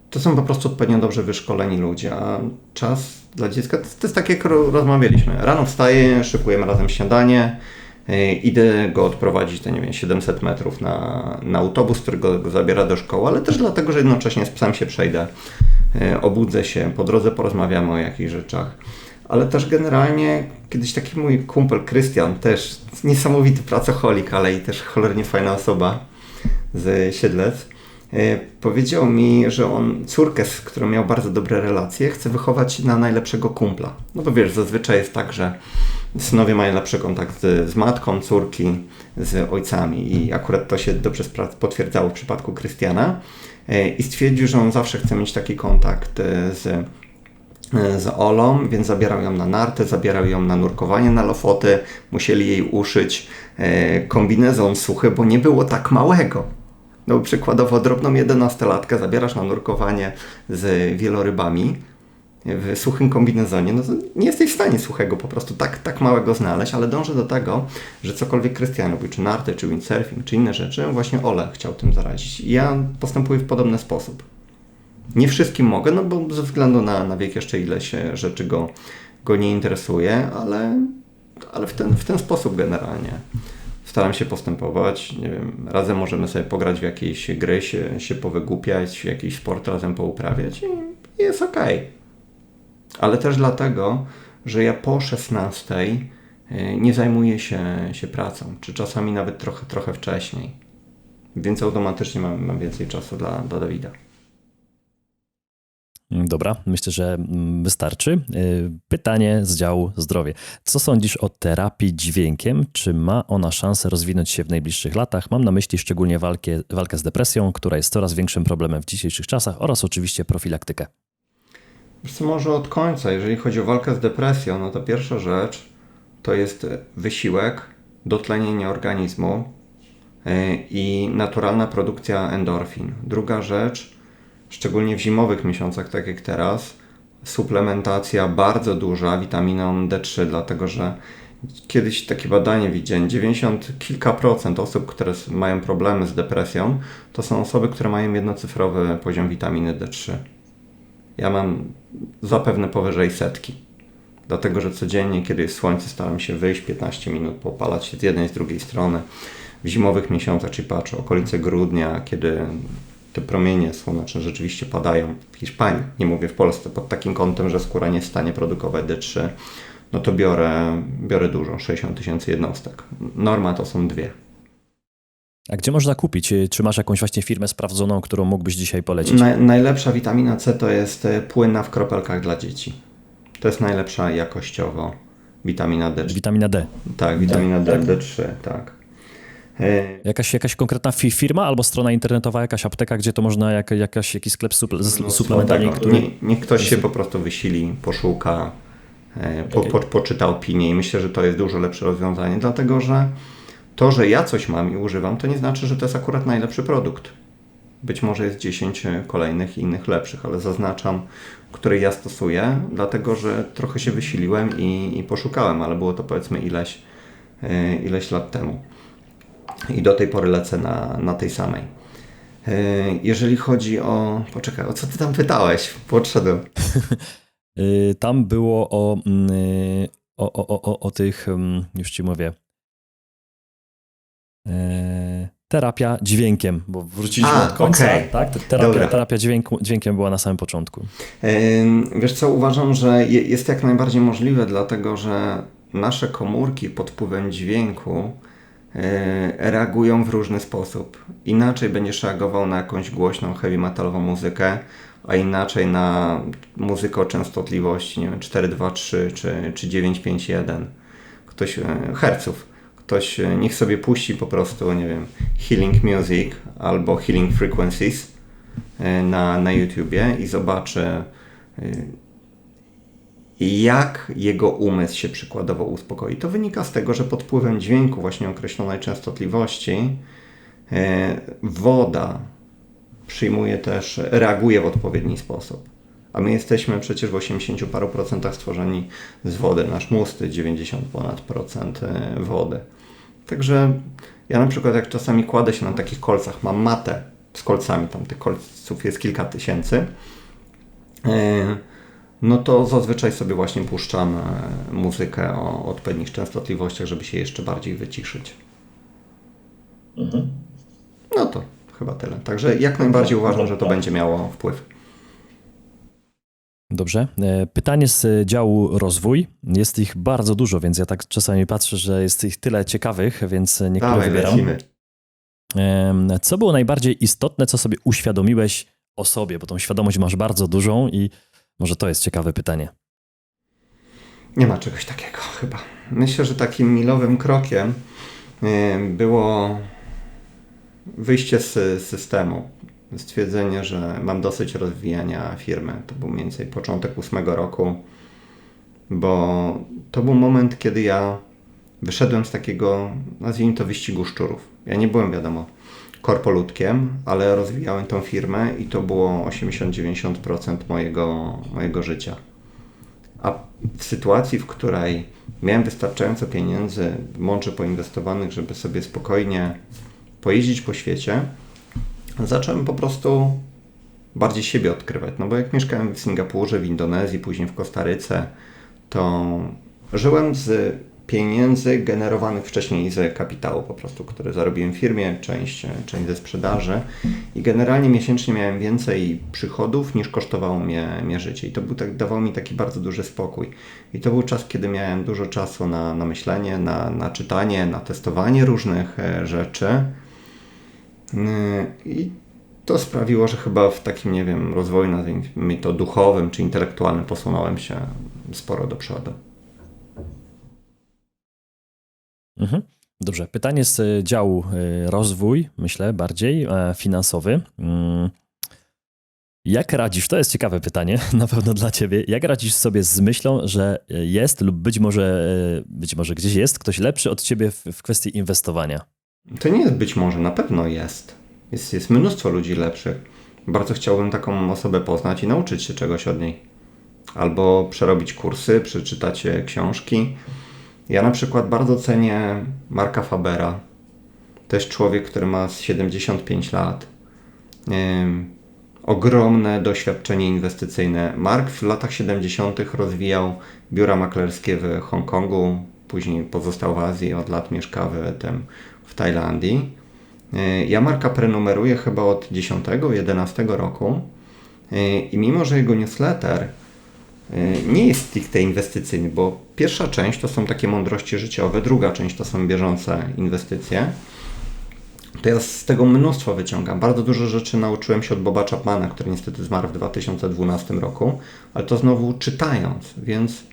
to są po prostu odpowiednio dobrze wyszkoleni ludzie, a czas dla dziecka to jest tak, jak rozmawialiśmy. Rano wstaję, szykujemy razem śniadanie, idę go odprowadzić te, nie wiem, 700 metrów na autobus, który go zabiera do szkoły, ale też dlatego, że jednocześnie z psem się przejdę, obudzę się, po drodze porozmawiamy o jakichś rzeczach. Ale też generalnie kiedyś taki mój kumpel Krystian, też niesamowity pracoholik, ale i też cholernie fajna osoba z Siedlec, powiedział mi, że on córkę, z którą miał bardzo dobre relacje, chce wychować na najlepszego kumpla. No bo wiesz, zazwyczaj jest tak, że synowie mają lepszy kontakt z matką, córki z ojcami i akurat to się dobrze potwierdzało w przypadku Krystiana i stwierdził, że on zawsze chce mieć taki kontakt z Olą, więc zabierał ją na narty, zabierał ją na nurkowanie na Lofoty, musieli jej uszyć kombinezon suchy, bo nie było tak małego. No przykładowo drobną 11-latkę zabierasz na nurkowanie z wielorybami w suchym kombinezonie, no to nie jesteś w stanie suchego po prostu tak małego znaleźć, ale dążę do tego, że cokolwiek Krystian robi, czy narty, czy windsurfing, czy inne rzeczy, właśnie Ole chciał tym zarazić. I ja postępuję w podobny sposób. Nie wszystkim mogę, no bo ze względu na wiek jeszcze ileś rzeczy go nie interesuje, ale w ten sposób generalnie staram się postępować. Nie wiem, razem możemy sobie pograć w jakieś gry, się powygłupiać, jakiś sport razem pouprawiać i jest okej. Ale też dlatego, że ja po 16 nie zajmuję się pracą, czy czasami nawet trochę wcześniej. Więc automatycznie mam więcej czasu dla Dawida. Dobra, myślę, że wystarczy. Pytanie z działu zdrowie. Co sądzisz o terapii dźwiękiem? Czy ma ona szansę rozwinąć się w najbliższych latach? Mam na myśli szczególnie walkę z depresją, która jest coraz większym problemem w dzisiejszych czasach oraz oczywiście profilaktykę. Wiesz co, może od końca. Jeżeli chodzi o walkę z depresją, no to pierwsza rzecz to jest wysiłek, dotlenienie organizmu i naturalna produkcja endorfin. Druga rzecz, szczególnie w zimowych miesiącach, tak jak teraz, suplementacja bardzo duża witaminą D3, dlatego że kiedyś takie badanie widziałem, 90 kilka procent osób, które mają problemy z depresją, to są osoby, które mają jednocyfrowy poziom witaminy D3. Ja mam zapewne powyżej 100. Dlatego, że codziennie, kiedy jest słońce, staram się wyjść 15 minut, popalać się z jednej i z drugiej strony. W zimowych miesiącach, czyli patrzę, okolice grudnia, kiedy te promienie słoneczne rzeczywiście padają w Hiszpanii, nie mówię w Polsce, pod takim kątem, że skóra nie jest w stanie produkować D3, no to biorę dużo, 60 000 jednostek. Norma to są 2. A gdzie można kupić? Czy masz jakąś właśnie firmę sprawdzoną, którą mógłbyś dzisiaj polecić? Najlepsza witamina C to jest płynna w kropelkach dla dzieci. To jest najlepsza jakościowo witamina D3. Witamina D. Tak, witamina D3, tak. Jakaś konkretna firma albo strona internetowa, jakaś apteka, gdzie to można, jakiś sklep z suplementami, który... Niech ktoś się po prostu wysili, poszuka, poczyta opinię i myślę, że to jest dużo lepsze rozwiązanie, dlatego że to, że ja coś mam i używam, to nie znaczy, że to jest akurat najlepszy produkt. Być może jest 10 kolejnych innych lepszych, ale zaznaczam, które ja stosuję, dlatego że trochę się wysiliłem i poszukałem, ale było to powiedzmy ileś lat temu. I do tej pory lecę na tej samej. Jeżeli chodzi o... Poczekaj, o co ty tam pytałeś? Podszedłem. Tam było o tych... Już ci mówię. Terapia dźwiękiem, bo wróciliśmy od końca. Okay. Tak? Terapia dźwiękiem była na samym początku. Wiesz co, uważam, że jest jak najbardziej możliwe, dlatego że nasze komórki pod wpływem dźwięku reagują w różny sposób. Inaczej będziesz reagował na jakąś głośną, heavy metalową muzykę, a inaczej na muzykę o częstotliwości, nie wiem, 423 czy 951. Herców. Ktoś niech sobie puści po prostu, nie wiem, healing music albo healing frequencies na YouTubie i zobaczy, jak jego umysł się przykładowo uspokoi. To wynika z tego, że pod wpływem dźwięku właśnie określonej częstotliwości woda przyjmuje też, reaguje w odpowiedni sposób. A my jesteśmy przecież w 80 paru procentach stworzeni z wody. Nasz mózg to 90 ponad procent wody. Także Ja na przykład jak czasami kładę się na takich kolcach, mam matę z kolcami, tam tych kolców jest kilka tysięcy, no to zazwyczaj sobie właśnie puszczam muzykę o odpowiednich częstotliwościach, żeby się jeszcze bardziej wyciszyć. No to chyba tyle. Także jak najbardziej uważam, że to będzie miało wpływ. Dobrze. Pytanie z działu rozwój. Jest ich bardzo dużo, więc ja tak czasami patrzę, że jest ich tyle ciekawych, więc niektóre Dawaj, wybieram. lecimy. Co było najbardziej istotne, co sobie uświadomiłeś o sobie? Bo tą świadomość masz bardzo dużą i może to jest ciekawe pytanie. Nie ma czegoś takiego chyba. Myślę, że takim milowym krokiem było wyjście z systemu. Stwierdzenie, że mam dosyć rozwijania firmy. To był mniej więcej początek 8 roku, bo to był moment, kiedy ja wyszedłem z takiego, nazwijmy to, wyścigu szczurów. Ja nie byłem, wiadomo, korpoludkiem, ale rozwijałem tą firmę i to było 80-90% mojego życia. A w sytuacji, w której miałem wystarczająco pieniędzy, mądrze poinwestowanych, żeby sobie spokojnie pojeździć po świecie, zacząłem po prostu bardziej siebie odkrywać. No bo jak mieszkałem w Singapurze, w Indonezji, później w Kostaryce, to żyłem z pieniędzy generowanych wcześniej z kapitału po prostu, który zarobiłem w firmie, część ze sprzedaży i generalnie miesięcznie miałem więcej przychodów niż kosztowało mnie życie i to dawało mi taki bardzo duży spokój. I to był czas, kiedy miałem dużo czasu na myślenie, na czytanie, na testowanie różnych rzeczy i to sprawiło, że chyba w takim, nie wiem, rozwoju, nazwijmy to duchowym czy intelektualnym posunąłem się sporo do przodu. Dobrze. Pytanie z działu rozwój, myślę, bardziej finansowy. Jak radzisz, to jest ciekawe pytanie, na pewno dla ciebie, jak radzisz sobie z myślą, że jest lub być może gdzieś jest ktoś lepszy od ciebie w kwestii inwestowania? To nie jest być może, na pewno jest. Jest mnóstwo ludzi lepszych. Bardzo chciałbym taką osobę poznać i nauczyć się czegoś od niej. Albo przerobić kursy, przeczytać książki. Ja na przykład bardzo cenię Marka Fabera. To jest człowiek, który ma 75 lat. Ogromne doświadczenie inwestycyjne. Mark w latach 70. rozwijał biura maklerskie w Hongkongu, później pozostał w Azji, od lat mieszka w Tajlandii. Ja Marka prenumeruję chyba od 10-11 roku i mimo, że jego newsletter nie jest stricte inwestycyjny, bo pierwsza część to są takie mądrości życiowe, druga część to są bieżące inwestycje, to ja z tego mnóstwo wyciągam. Bardzo dużo rzeczy nauczyłem się od Boba Chapmana, który niestety zmarł w 2012 roku, ale to znowu czytając, więc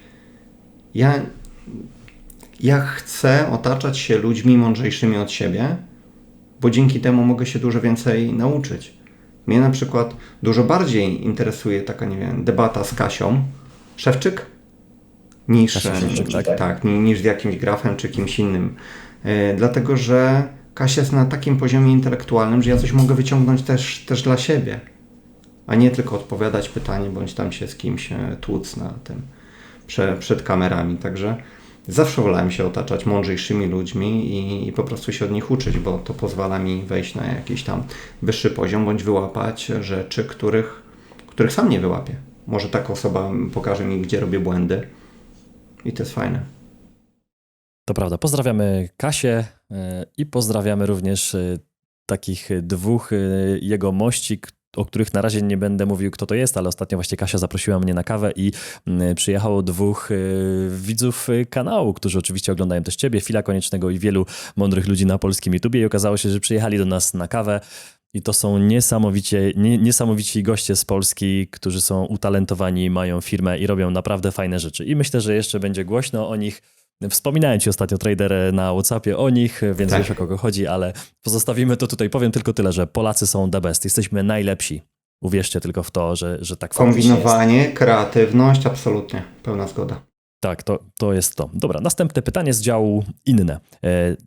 ja chcę otaczać się ludźmi mądrzejszymi od siebie, bo dzięki temu mogę się dużo więcej nauczyć. Mnie na przykład dużo bardziej interesuje taka, nie wiem, debata z Kasią Szewczyk niż z jakimś grafem czy kimś innym. Dlatego, że Kasia jest na takim poziomie intelektualnym, że ja coś mogę wyciągnąć też dla siebie, a nie tylko odpowiadać pytanie, bądź tam się z kimś tłuc na tym przed kamerami. Także zawsze wolałem się otaczać mądrzejszymi ludźmi i po prostu się od nich uczyć, bo to pozwala mi wejść na jakiś tam wyższy poziom, bądź wyłapać rzeczy, których sam nie wyłapię. Może taka osoba pokaże mi, gdzie robię błędy i to jest fajne. To prawda. Pozdrawiamy Kasię i pozdrawiamy również takich dwóch jegomości, o których na razie nie będę mówił, kto to jest, ale ostatnio właśnie Kasia zaprosiła mnie na kawę i przyjechało dwóch widzów kanału, którzy oczywiście oglądają też ciebie, Fila Koniecznego i wielu mądrych ludzi na polskim YouTubie i okazało się, że przyjechali do nas na kawę i to są niesamowici goście z Polski, którzy są utalentowani, mają firmę i robią naprawdę fajne rzeczy. I myślę, że jeszcze będzie głośno o nich. Wspominałem ci ostatnio, trader, na WhatsAppie o nich, więc wiesz, o kogo chodzi, ale pozostawimy to tutaj. Powiem tylko tyle, że Polacy są the best. Jesteśmy najlepsi. Uwierzcie tylko w to, że tak kombinowanie, jest. Kreatywność, absolutnie. Pełna zgoda. Tak, to jest to. Dobra, następne pytanie z działu inne.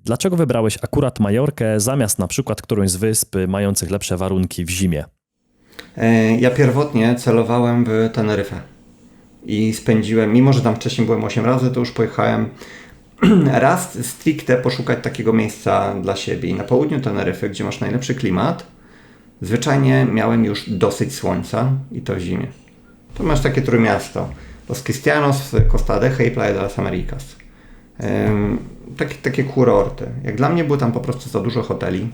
Dlaczego wybrałeś akurat Majorkę zamiast na przykład którąś z wysp mających lepsze warunki w zimie? Ja pierwotnie celowałem w Teneryfę. I spędziłem, mimo że tam wcześniej byłem 8 razy, to już pojechałem raz stricte poszukać takiego miejsca dla siebie. I na południu Teneryfy, gdzie masz najlepszy klimat, zwyczajnie miałem już dosyć słońca i to w zimie. Tu masz takie trójmiasto. Los Cristianos, Costa Deja i Playa de las Americas. Takie kurorty. Jak dla mnie było tam po prostu za dużo hoteli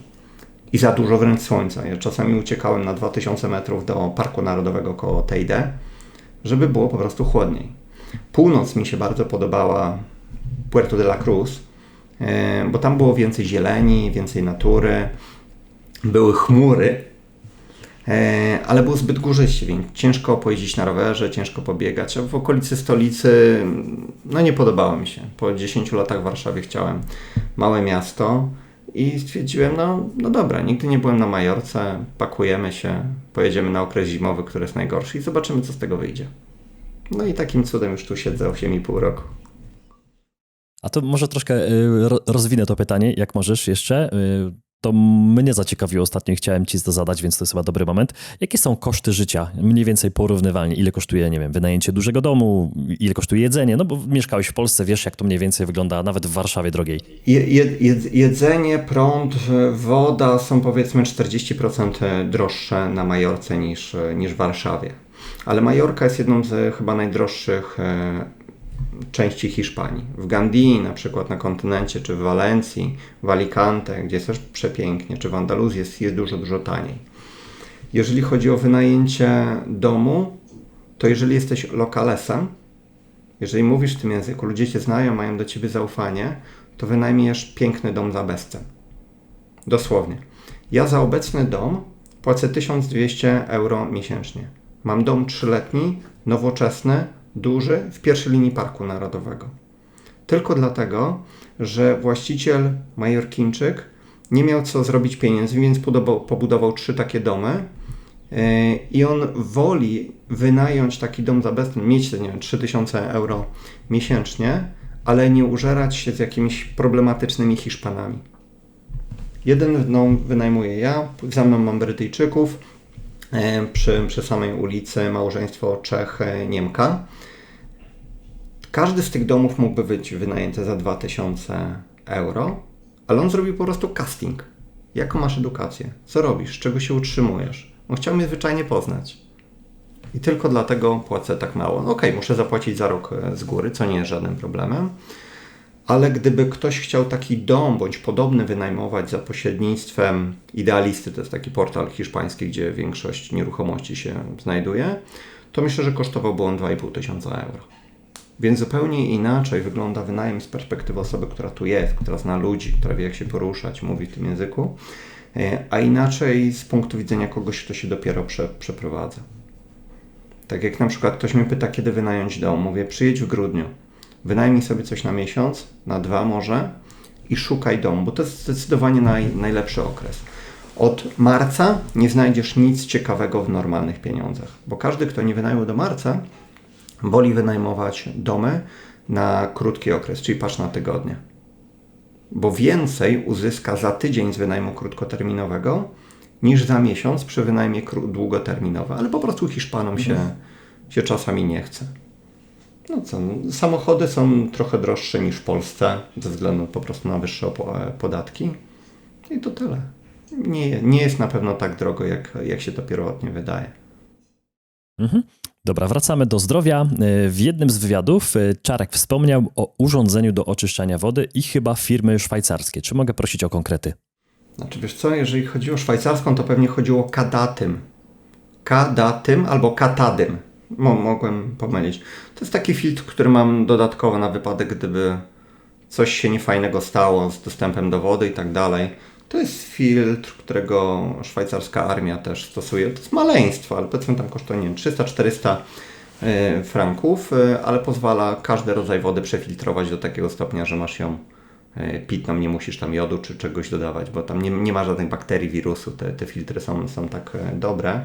i za dużo wręcz słońca. Ja czasami uciekałem na 2000 metrów do Parku Narodowego koło Teide, żeby było po prostu chłodniej. Północ mi się bardzo podobała, Puerto de la Cruz, bo tam było więcej zieleni, więcej natury, były chmury, ale było zbyt górzyście, więc ciężko pojeździć na rowerze, ciężko pobiegać, a w okolicy stolicy no nie podobało mi się. Po 10 latach w Warszawie chciałem małe miasto i stwierdziłem, no dobra, nigdy nie byłem na Majorce, pakujemy się, pojedziemy na okres zimowy, który jest najgorszy i zobaczymy, co z tego wyjdzie. No i takim cudem już tu siedzę 8,5 roku. A to może troszkę rozwinę to pytanie, jak możesz jeszcze. To mnie zaciekawiło ostatnio i chciałem ci to zadać, więc to jest chyba dobry moment. Jakie są koszty życia? Mniej więcej porównywalnie. Ile kosztuje, nie wiem, wynajęcie dużego domu, ile kosztuje jedzenie? No bo mieszkałeś w Polsce, wiesz jak to mniej więcej wygląda, nawet w Warszawie drogiej. Jedzenie, prąd, woda są powiedzmy 40% droższe na Majorce niż w Warszawie. Ale Majorka jest jedną z chyba najdroższych części Hiszpanii. W Gandii, na przykład na kontynencie, czy w Walencji, w Alicante, gdzie jest też przepięknie, czy w Andaluzji jest dużo, dużo taniej. Jeżeli chodzi o wynajęcie domu, to jeżeli jesteś lokalesem, jeżeli mówisz w tym języku, ludzie cię znają, mają do ciebie zaufanie, to wynajmiesz piękny dom za bezcen. Dosłownie. Ja za obecny dom płacę 1200 euro miesięcznie. Mam dom 3-letni, nowoczesny, duży, w pierwszej linii Parku Narodowego. Tylko dlatego, że właściciel Majorkińczyk nie miał co zrobić pieniędzmi, więc pobudował 3 takie domy i on woli wynająć taki dom za bezcen, mieć te, nie wiem, 3000 euro miesięcznie, ale nie użerać się z jakimiś problematycznymi Hiszpanami. Jeden dom wynajmuję ja, za mną mam Brytyjczyków, przy samej ulicy małżeństwo Czech-Niemka. Każdy z tych domów mógłby być wynajęty za 2000 euro, ale on zrobił po prostu casting. Jaką masz edukację? Co robisz? Z czego się utrzymujesz? On chciał mnie zwyczajnie poznać. I tylko dlatego płacę tak mało. Okej, muszę zapłacić za rok z góry, co nie jest żadnym problemem. Ale gdyby ktoś chciał taki dom bądź podobny wynajmować za pośrednictwem Idealisty, to jest taki portal hiszpański, gdzie większość nieruchomości się znajduje, to myślę, że kosztowałby on 2500 euro. Więc zupełnie inaczej wygląda wynajem z perspektywy osoby, która tu jest, która zna ludzi, która wie jak się poruszać, mówi w tym języku, a inaczej z punktu widzenia kogoś, kto się dopiero przeprowadza. Tak jak na przykład ktoś mnie pyta, kiedy wynająć dom, mówię, przyjedź w grudniu. Wynajmij sobie coś na miesiąc, na 2 może i szukaj domu, bo to jest zdecydowanie najlepszy okres. Od marca nie znajdziesz nic ciekawego w normalnych pieniądzach, bo każdy, kto nie wynajął do marca, woli wynajmować domy na krótki okres, czyli patrz na tygodnie. Bo więcej uzyska za tydzień z wynajmu krótkoterminowego niż za miesiąc przy wynajmie długoterminowym, ale po prostu Hiszpanom się czasami nie chce. No co, samochody są trochę droższe niż w Polsce ze względu po prostu na wyższe podatki i to tyle. Nie jest na pewno tak drogo, jak się to pierwotnie wydaje. Dobra, wracamy do zdrowia. W jednym z wywiadów Czarek wspomniał o urządzeniu do oczyszczania wody i chyba firmy szwajcarskie. Czy mogę prosić o konkrety? Znaczy wiesz co, jeżeli chodzi o szwajcarską, to pewnie chodziło o Kadatym. Kadatym albo Katadym. Mogłem pomylić. To jest taki filtr, który mam dodatkowo na wypadek, gdyby coś się niefajnego stało z dostępem do wody i tak dalej. To jest filtr, którego szwajcarska armia też stosuje. To jest maleństwo, ale powiedzmy tam kosztuje, nie wiem, 300-400 franków, ale pozwala każdy rodzaj wody przefiltrować do takiego stopnia, że masz ją pitną, nie musisz tam jodu czy czegoś dodawać, bo tam nie ma żadnych bakterii, wirusu. Te filtry są tak dobre.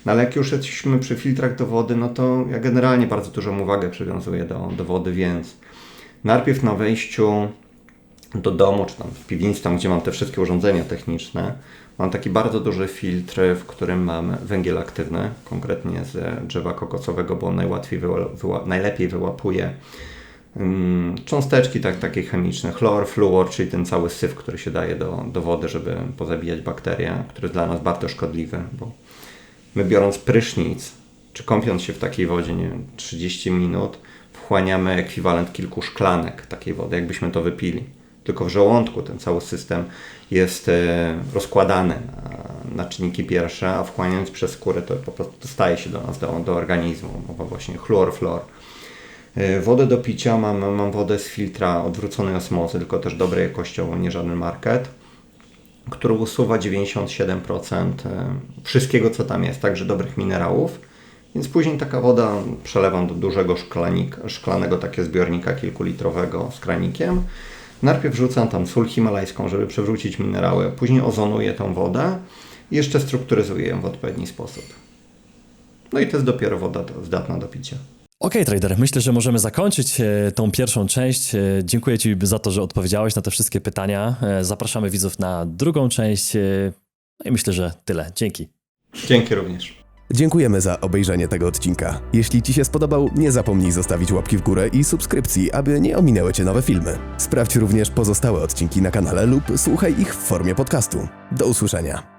No ale jak już jesteśmy przy filtrach do wody, no to ja generalnie bardzo dużą uwagę przywiązuję do wody, więc najpierw na wejściu do domu, czy tam w piwnicy, tam gdzie mam te wszystkie urządzenia techniczne, mam taki bardzo duży filtr, w którym mam węgiel aktywny, konkretnie z drzewa kokosowego, bo on najlepiej wyłapuje cząsteczki takie chemiczne, chlor, fluor, czyli ten cały syf, który się daje do wody, żeby pozabijać bakterie, który jest dla nas bardzo szkodliwy, bo my biorąc prysznic, czy kąpiąc się w takiej wodzie, nie wiem, 30 minut, wchłaniamy ekwiwalent kilku szklanek takiej wody, jakbyśmy to wypili. Tylko w żołądku ten cały system jest rozkładany na czynniki pierwsze, a wchłaniając przez skórę to po prostu dostaje się do nas, do organizmu. Mowa właśnie chlor, fluor. Wodę do picia mam wodę z filtra odwróconej osmozy, tylko też dobrej jakościowo, nie żaden market, który usuwa 97% wszystkiego, co tam jest, także dobrych minerałów. Więc później taka woda przelewam do dużego szklanego takiego zbiornika kilkulitrowego z kranikiem. Najpierw wrzucam tam sól himalajską, żeby przewrócić minerały, później ozonuję tą wodę i jeszcze strukturyzuję ją w odpowiedni sposób. No i to jest dopiero woda zdatna do picia. Okej, trader, myślę, że możemy zakończyć tą pierwszą część. Dziękuję Ci za to, że odpowiedziałeś na te wszystkie pytania. Zapraszamy widzów na drugą część. No i myślę, że tyle. Dzięki. Dzięki również. Dziękujemy za obejrzenie tego odcinka. Jeśli Ci się spodobał, nie zapomnij zostawić łapki w górę i subskrypcji, aby nie ominęły Cię nowe filmy. Sprawdź również pozostałe odcinki na kanale lub słuchaj ich w formie podcastu. Do usłyszenia.